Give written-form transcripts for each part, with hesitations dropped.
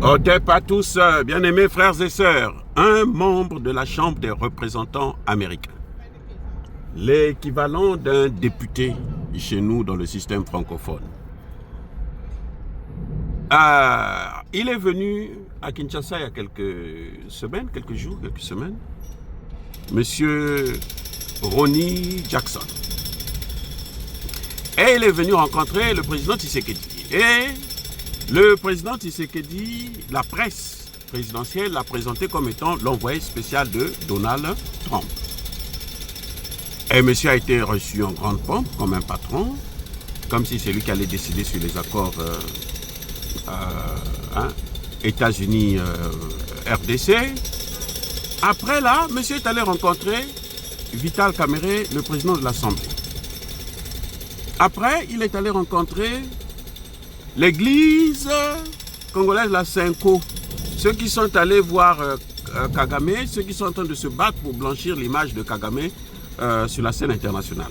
Otep à tous, bien-aimés frères et sœurs, un membre de la Chambre des représentants américains, l'équivalent d'un député chez nous dans le système francophone. Il est venu à Kinshasa il y a quelques semaines, Monsieur Ronny Jackson. Et il est venu rencontrer le président Tshisekedi. Et le président Tshisekedi, la presse présidentielle l'a présenté comme étant l'envoyé spécial de Donald Trump. Et monsieur a été reçu en grande pompe comme un patron, comme si c'est lui qui allait décider sur les accords États-Unis-RDC. Après là, monsieur est allé rencontrer Vital Kamerhe, le président de l'Assemblée. Après, il est allé rencontrer l'église congolaise, la Senko. Ceux qui sont allés voir Kagame, ceux qui sont en train de se battre pour blanchir l'image de Kagame sur la scène internationale.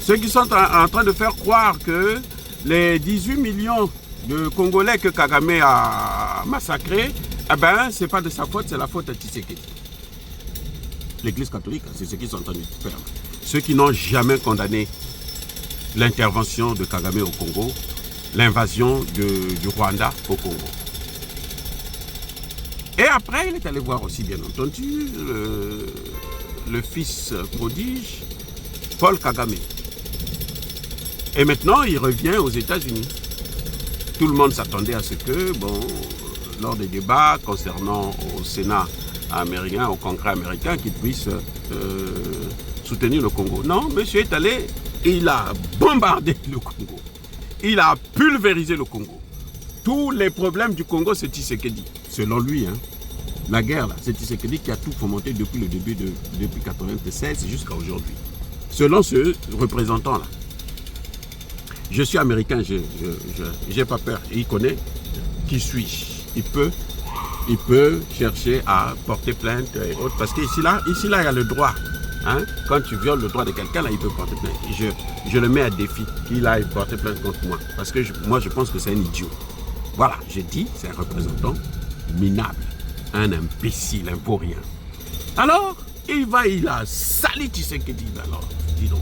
Ceux qui sont en train de faire croire que les 18 millions de Congolais que Kagame a massacrés, eh ben, c'est pas de sa faute, c'est la faute de Tshisekedi. L'église catholique, c'est ce qu'ils sont en train de faire. Ceux qui n'ont jamais condamné l'intervention de Kagame au Congo, l'invasion du Rwanda au Congo. Et après, il est allé voir aussi, bien entendu, le fils prodige, Paul Kagame. Et maintenant, il revient aux États-Unis. Tout le monde s'attendait à ce que, lors des débats concernant au Sénat américain, au Congrès américain, qu'il puisse soutenir le Congo. Non, monsieur est allé, il a bombardé le Congo. Il a pulvérisé le Congo. Tous les problèmes du Congo, c'est Tshisekedi. Selon lui, la guerre, c'est Tshisekedi qui a tout fomenté depuis le début, depuis 1996 jusqu'à aujourd'hui. Selon ce représentant-là. Je suis américain, je n'ai pas peur. Il connaît qui suis-je. Il peut chercher à porter plainte et autres. Parce qu'ici, là, il y a le droit. Quand tu violes le droit de quelqu'un, là, il peut porter plainte. Je le mets à défi qu'il aille porter plainte contre moi. Parce que moi, je pense que c'est un idiot. Voilà, j'ai dit, c'est un représentant minable. Un imbécile, un vaurien. Alors, il a sali Tshisekedi, alors, dis donc.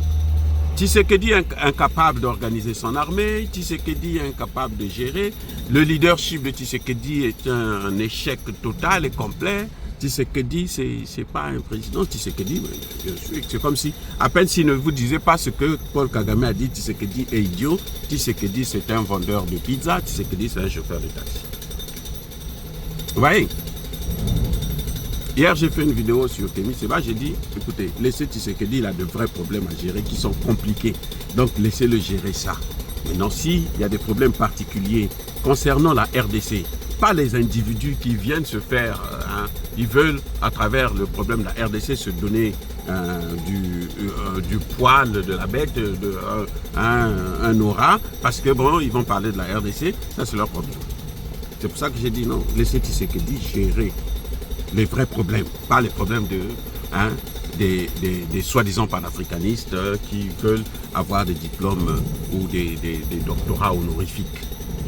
Tshisekedi incapable d'organiser son armée, Tshisekedi incapable de gérer. Le leadership de Tshisekedi est un échec total et complet. Tshisekedi, c'est pas un président. Tshisekedi, c'est comme si, à peine s'il ne vous disait pas ce que Paul Kagame a dit, Tshisekedi est idiot. Tshisekedi, c'est un vendeur de pizza. Tshisekedi, c'est un chauffeur de taxi. Vous voyez? Hier, j'ai fait une vidéo sur Kémy Seba. J'ai dit, écoutez, laissez Tshisekedi, il a de vrais problèmes à gérer qui sont compliqués. Donc, laissez-le gérer ça. Maintenant, s'il y a des problèmes particuliers concernant la RDC, pas les individus qui viennent se faire, ils veulent, à travers le problème de la RDC, se donner du poil de la bête, un aura, parce que ils vont parler de la RDC, ça c'est leur problème. C'est pour ça que j'ai dit non, laissez Tshisekedi gérer les vrais problèmes, pas les problèmes des soi-disant panafricanistes qui veulent avoir des diplômes ou des doctorats honorifiques.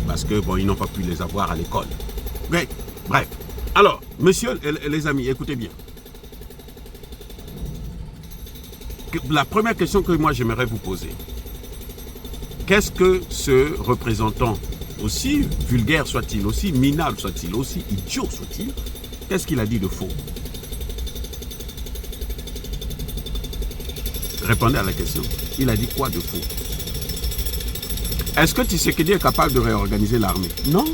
Parce que ils n'ont pas pu les avoir à l'école. Bref. Alors, messieurs les amis, écoutez bien. La première question que moi j'aimerais vous poser. Qu'est-ce que ce représentant, aussi vulgaire soit-il, aussi minable soit-il, aussi idiot soit-il, qu'est-ce qu'il a dit de faux? Répondez à la question. Il a dit quoi de faux? Est-ce que Tshisekedi est capable de réorganiser l'armée? Non.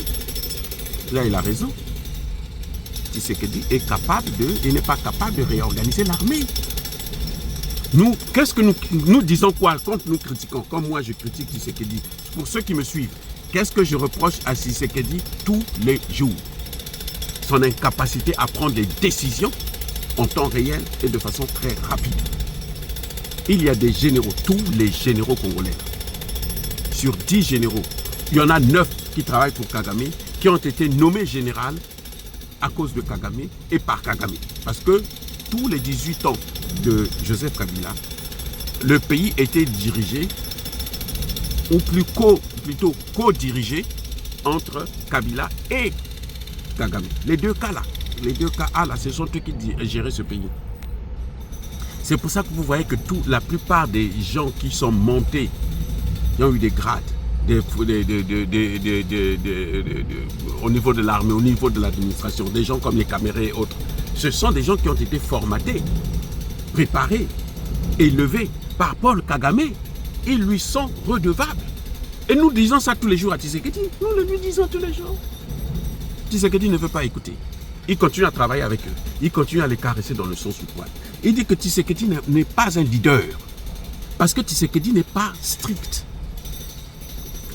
Là, il a raison. Tshisekedi est capable il n'est pas capable de réorganiser l'armée. Nous, qu'est-ce que nous disons quoi quand nous critiquons? Comme moi, je critique Tshisekedi. Pour ceux qui me suivent, qu'est-ce que je reproche à Tshisekedi tous les jours? Son incapacité à prendre des décisions en temps réel et de façon très rapide. Il y a des généraux, tous les généraux congolais. Sur 10 généraux, il y en a 9 qui travaillent pour Kagame, qui ont été nommés général à cause de Kagame et par Kagame. Parce que tous les 18 ans de Joseph Kabila, le pays était dirigé, ou plutôt co-dirigé, entre Kabila et Kagame. Les deux cas là, ce sont eux qui gèrent ce pays. C'est pour ça que vous voyez que la plupart des gens qui sont montés, qui ont eu des grades, au niveau de l'armée, au niveau de l'administration, des gens comme les Camérés et autres, ce sont des gens qui ont été formatés, préparés, élevés par Paul Kagame. Ils lui sont redevables. Et nous disons ça tous les jours à Tshisekedi. Nous le lui disons tous les jours. Tshisekedi ne veut pas écouter. Il continue à travailler avec eux. Il continue à les caresser dans le sens du poil. Il dit que Tshisekedi n'est pas un leader. Parce que Tshisekedi n'est pas strict.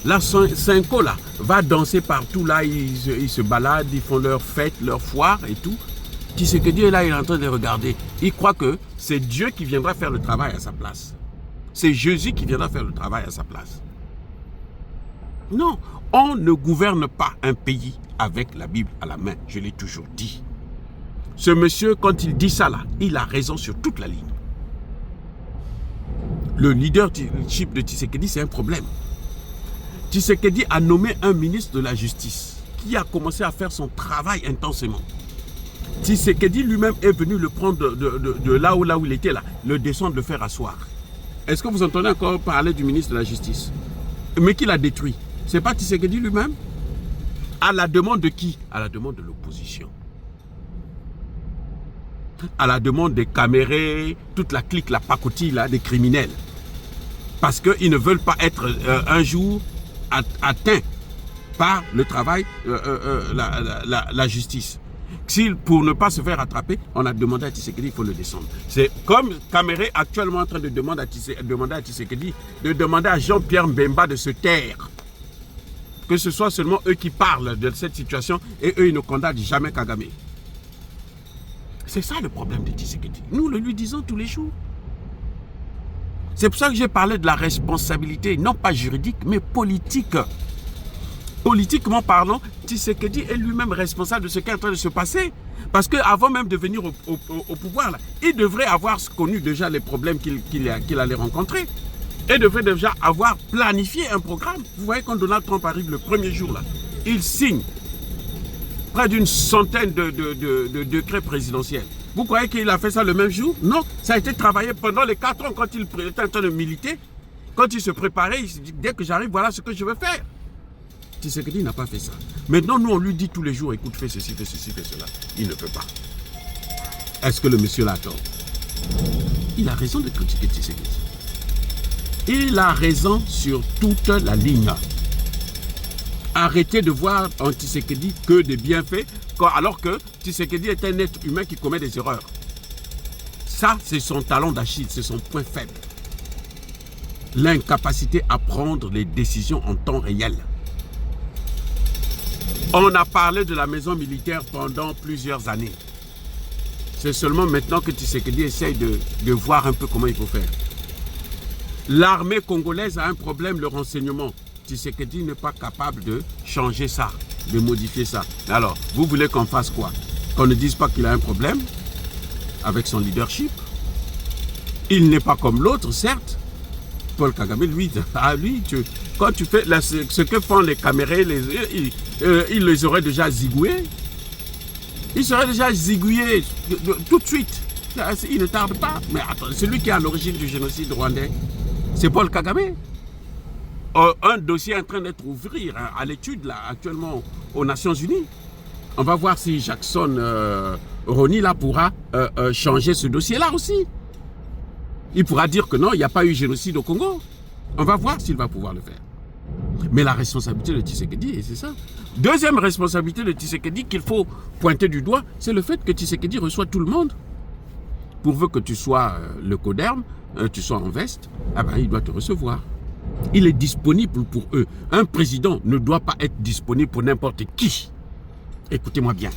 Là, Cinco là, va danser partout. Là, ils se baladent, ils font leurs fêtes, leurs foires et tout. Tshisekedi est là, il est en train de les regarder. Il croit que c'est Dieu qui viendra faire le travail à sa place. C'est Jésus qui viendra faire le travail à sa place. Non, on ne gouverne pas un pays avec la Bible à la main. Je l'ai toujours dit. Ce monsieur, quand il dit ça là, il a raison sur toute la ligne. Le leadership de Tshisekedi, c'est un problème. Tshisekedi a nommé un ministre de la Justice qui a commencé à faire son travail intensément. Tshisekedi lui-même est venu le prendre de là où il était là, le descendre, le faire asseoir. Est-ce que vous entendez encore parler du ministre de la Justice? Mais qui l'a détruit? C'est pas Tshisekedi lui-même? À la demande de qui? À la demande de l'opposition. À la demande des Camérés, toute la clique, la pacotille là, des criminels. Parce qu'ils ne veulent pas être un jour atteints par le travail, la justice. Pour ne pas se faire attraper, on a demandé à Tshisekedi, il faut le descendre. C'est comme Caméré actuellement en train de demander à Tshisekedi, de demander à Jean-Pierre Mbemba de se taire. Que ce soit seulement eux qui parlent de cette situation et eux, ils ne condamnent jamais Kagame. C'est ça le problème de Tshisekedi. Nous le lui disons tous les jours. C'est pour ça que j'ai parlé de la responsabilité, non pas juridique, mais politique. Politiquement parlant, Tshisekedi est lui-même responsable de ce qui est en train de se passer. Parce qu'avant même de venir au pouvoir, là, il devrait avoir connu déjà les problèmes qu'il allait rencontrer. Et devrait déjà avoir planifié un programme. Vous voyez, quand Donald Trump arrive le premier jour, là, il signe près d'une centaine de décrets présidentiels. Vous croyez qu'il a fait ça le même jour? Non, ça a été travaillé pendant les 4 ans quand il était en train de militer. Quand il se préparait, il se dit, dès que j'arrive, voilà ce que je veux faire. Tshisekedi n'a pas fait ça. Maintenant, nous, on lui dit tous les jours, écoute, fais ceci, fais ceci, fais cela. Il ne peut pas. Est-ce que le monsieur l'attend? Il a raison de critiquer Tshisekedi. Il a raison sur toute la ligne. Arrêtez de voir en Tshisekedi que des bienfaits, alors que Tshisekedi est un être humain qui commet des erreurs. Ça, c'est son talon d'Achille, c'est son point faible. L'incapacité à prendre les décisions en temps réel. On a parlé de la maison militaire pendant plusieurs années. C'est seulement maintenant que Tshisekedi essaye de voir un peu comment il faut faire. L'armée congolaise a un problème, le renseignement. Tshisekedi n'est pas capable de changer ça, de modifier ça. Alors, vous voulez qu'on fasse quoi? Qu'on ne dise pas qu'il a un problème avec son leadership? Il n'est pas comme l'autre, certes. Paul Kagame, lui, quand tu fais ce que font les Camérés, il les aurait déjà zigouillés. Il serait déjà zigouillé tout de suite. Il ne tarde pas. Mais attends, celui qui est à l'origine du génocide rwandais, c'est Paul Kagame. Un dossier est en train d'être ouvert à l'étude là, actuellement aux Nations Unies. On va voir si Jackson Roni là, pourra changer ce dossier-là aussi. Il pourra dire que non, il n'y a pas eu génocide au Congo. On va voir s'il va pouvoir le faire. Mais la responsabilité de Tshisekedi, c'est ça. Deuxième responsabilité de Tshisekedi qu'il faut pointer du doigt, c'est le fait que Tshisekedi reçoit tout le monde. Pourvu que tu sois le coderme, tu sois en veste, ah ben, il doit te recevoir. Il est disponible pour eux. Un président ne doit pas être disponible pour n'importe qui. Écoutez-moi bien.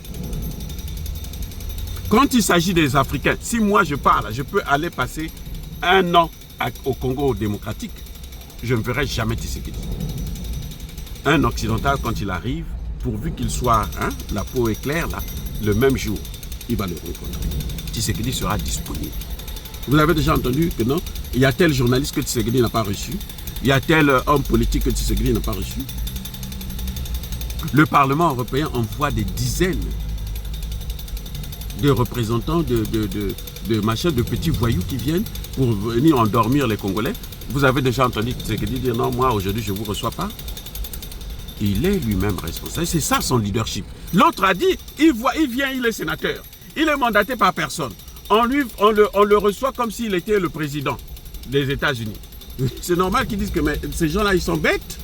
Quand il s'agit des Africains, si moi je parle, je peux aller passer 1 an au Congo démocratique, je ne verrai jamais Tshisekedi. Un occidental, quand il arrive, pourvu qu'il soit, la peau est claire, là, le même jour, il va le rencontrer. Tshisekedi sera disponible. Vous avez déjà entendu que non, il y a tel journaliste que Tshisekedi n'a pas reçu, il y a tel homme politique que Tshisekedi n'a pas reçu. Le Parlement européen envoie des dizaines de représentants de petits voyous qui viennent pour venir endormir les Congolais. Vous avez déjà entendu Tshisekedi dire non, moi aujourd'hui je ne vous reçois pas. Il est lui-même responsable. C'est ça son leadership. L'autre a dit, il vient, il est sénateur. Il est mandaté par personne. On le reçoit comme s'il était le président des États-Unis. C'est normal qu'ils disent que mais, ces gens-là, ils sont bêtes.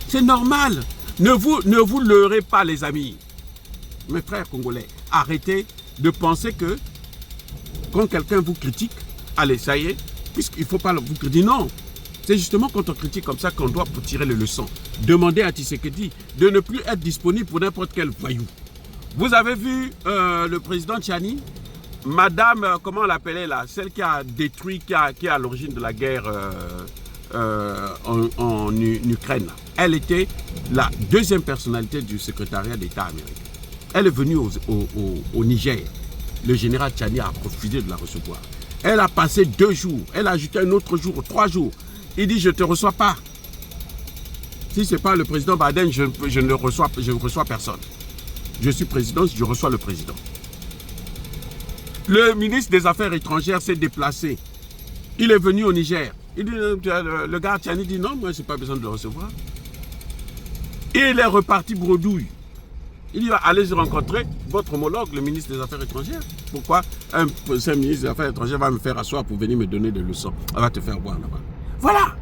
C'est normal. Ne vous leurrez pas, les amis. Mes frères congolais, arrêtez de penser que quand quelqu'un vous critique, allez, ça y est, puisqu'il ne faut pas vous critiquer. Non. C'est justement quand on critique comme ça qu'on doit tirer les leçons. Demandez à Tshisekedi de ne plus être disponible pour n'importe quel voyou. Vous avez vu le président Tchani, madame, comment on l'appelait là, celle qui a détruit, qui est à l'origine de la guerre en Ukraine. Elle était la deuxième personnalité du secrétariat d'État américain. Elle est venue au Niger. Le général Tchani a refusé de la recevoir. Elle a passé 2 jours. Elle a ajouté un autre jour, 3 jours. Il dit, je ne te reçois pas. Si ce n'est pas le président Biden, je ne reçois personne. Je suis président, je reçois le président. Le ministre des Affaires étrangères s'est déplacé. Il est venu au Niger. Il dit, le gars Tchani dit, non, moi, je n'ai pas besoin de le recevoir. Et il est reparti bredouille. Il dit, allez rencontrer votre homologue, le ministre des Affaires étrangères. Pourquoi un ministre des Affaires étrangères va me faire asseoir pour venir me donner des leçons? Elle va te faire boire là-bas. Voilà.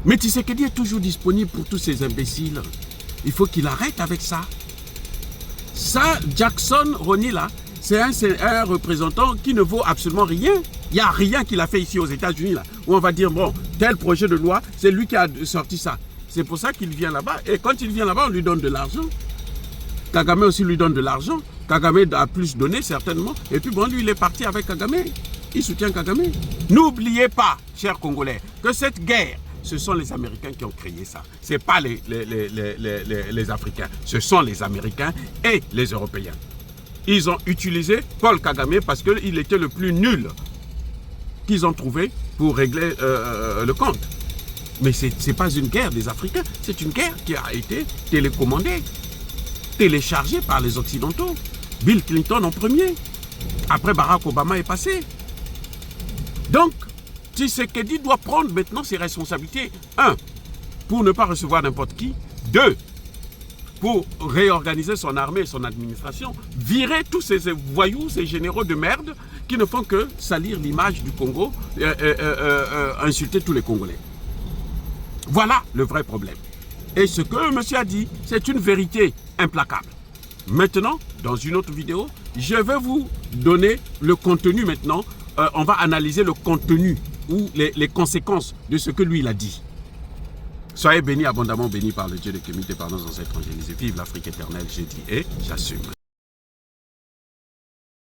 Mais Tshisekedi est toujours disponible pour tous ces imbéciles. Il faut qu'il arrête avec ça. Ça, Jackson Ronny là, c'est un représentant qui ne vaut absolument rien. Il n'y a rien qu'il a fait ici aux États-Unis là, où on va dire, bon, tel projet de loi, c'est lui qui a sorti ça. C'est pour ça qu'il vient là-bas. Et quand il vient là-bas, on lui donne de l'argent. Kagame aussi lui donne de l'argent. Kagame a plus donné certainement. Et puis bon, lui, il est parti avec Kagame. Il soutient Kagame. N'oubliez pas, chers Congolais, que cette guerre, ce sont les Américains qui ont créé ça. Ce n'est pas les Africains. Ce sont les Américains et les Européens. Ils ont utilisé Paul Kagame parce qu'il était le plus nul qu'ils ont trouvé pour régler le compte. Mais ce n'est pas une guerre des Africains. C'est une guerre qui a été télécommandée, téléchargée par les Occidentaux. Bill Clinton en premier. Après, Barack Obama est passé. Donc, Tshisekedi doit prendre maintenant ses responsabilités. 1. Pour ne pas recevoir n'importe qui. 2. Pour réorganiser son armée et son administration. Virer tous ces voyous, ces généraux de merde qui ne font que salir l'image du Congo, insulter tous les Congolais. Voilà le vrai problème. Et ce que le monsieur a dit, c'est une vérité implacable. Maintenant, dans une autre vidéo, je vais vous donner le contenu maintenant. On va analyser le contenu ou les conséquences de ce que lui il a dit. Soyez bénis, abondamment bénis par le Dieu de Kémite et par nos ancêtres angélisés. Vive l'Afrique éternelle, j'ai dit et j'assume.